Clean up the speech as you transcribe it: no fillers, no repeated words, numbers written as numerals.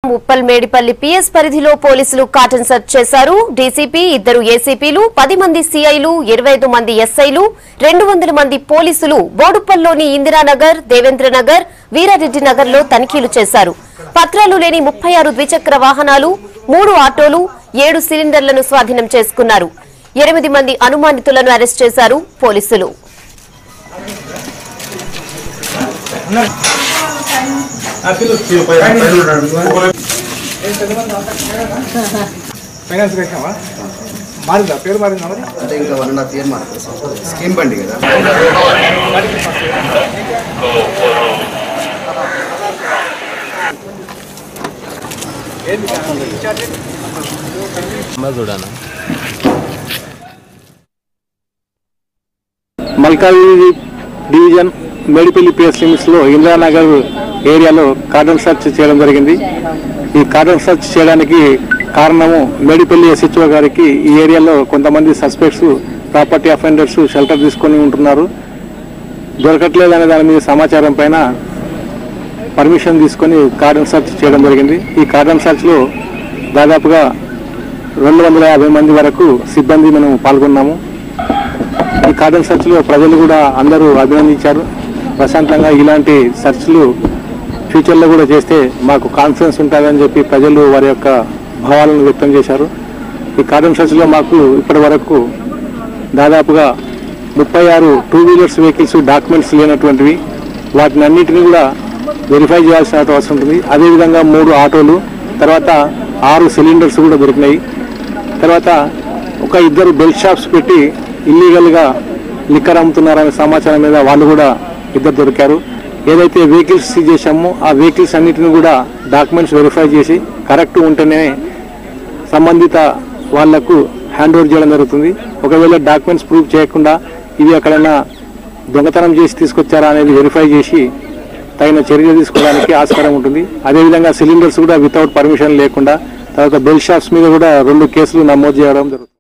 ముప్పల్మేడిపల్లి PS పరిధిలో పోలీసులు cotton search చేశారు. డీసీపీ, 2 ఏసీపీలు, 10 మంది సీఐలు, 25 మంది ఎస్ఐలు, 200 మంది పోలీసులు బోడుప్పల్లోని ఇందిరానగర్, దేవేంద్రనగర్, వీరారెడ్డి నగర్ లో తనిఖీలు చేశారు. పత్రాలు లేని 36 ద్విచక్ర వాహనాలు, 3 ఆటోలు, 7 సిలిండర్లను స్వాధీనం చేసుకున్నారు. 8 మంది అనుమానితులను అరెస్ట్ చేశారు పోలీసులు. పేరు మారిందా మరి? అంటే ఇంకా 1.5 year మారింది. స్కీమ్ బండి కదా. Malkajgiri division Medipally PS limits లో ఇందిరానగర్ ఏరియాలో కార్డన్ సర్చ్ చేయడం జరిగింది. ఈ కార్డన్ సర్చ్ చేయడానికి కారణము మేడిపల్లి ఎస్హెచ్ఓ గారికి ఈ ఏరియాలో కొంతమంది సస్పెక్ట్స్ ప్రాపర్టీ అఫెండర్స్ షెల్టర్ తీసుకొని ఉంటున్నారు, దొరకట్లేదనే దాని మీద సమాచారం పైన పర్మిషన్ తీసుకొని కార్డన్ సర్చ్ చేయడం జరిగింది. ఈ కార్డన్ సర్చ్ లో దాదాపుగా 250 మంది వరకు సిబ్బంది మనం పాల్గొన్నాము. ఈ కార్డన్ సర్చ్ లో ప్రజలు కూడా అందరూ అభినందించారు. ప్రశాంతంగా ఇలాంటి సర్చ్లు ఫ్యూచర్లో కూడా చేస్తే మాకు కాన్ఫిడెన్స్ ఉంటుందని చెప్పి ప్రజలు వారి యొక్క భావాలను వ్యక్తం చేశారు. ఈ కార్డన్ సర్చ్లో మాకు ఇప్పటి వరకు దాదాపుగా 36 2 వీలర్స్ వెహికల్స్ డాక్యుమెంట్స్ లేనటువంటివి, వాటిని అన్నింటినీ కూడా వెరిఫై చేయాల్సిన అవసరం ఉంటుంది. అదేవిధంగా 3 ఆటోలు, తర్వాత 6 సిలిండర్స్ కూడా దొరికినాయి. తర్వాత 2 బెల్ట్ షాప్స్ పెట్టి ఇల్లీగల్గా లిక్కర్ అమ్ముతున్నారనే సమాచారం మీద వాళ్ళు కూడా 2 దొరికారు. ఏదైతే వెహికల్స్ సీజ్ చేశామో ఆ వెహికల్స్ అన్నిటిని కూడా డాక్యుమెంట్స్ వెరిఫై చేసి కరెక్ట్ ఉంటేనే సంబంధిత వాళ్లకు హ్యాండ్ ఓవర్ చేయడం జరుగుతుంది. ఒకవేళ డాక్యుమెంట్స్ ప్రూవ్ చేయకుండా ఇవి ఎక్కడైనా దొంగతనం చేసి తీసుకొచ్చారా అనేది వెరిఫై చేసి తగిన చర్యలు తీసుకోవడానికి ఆస్కారం ఉంటుంది. అదేవిధంగా సిలిండర్స్ కూడా వితౌట్ పర్మిషన్ లేకుండా, తర్వాత బెల్ షాప్స్ మీద కూడా 2 కేసులు నమోదు చేయడం జరుగుతుంది.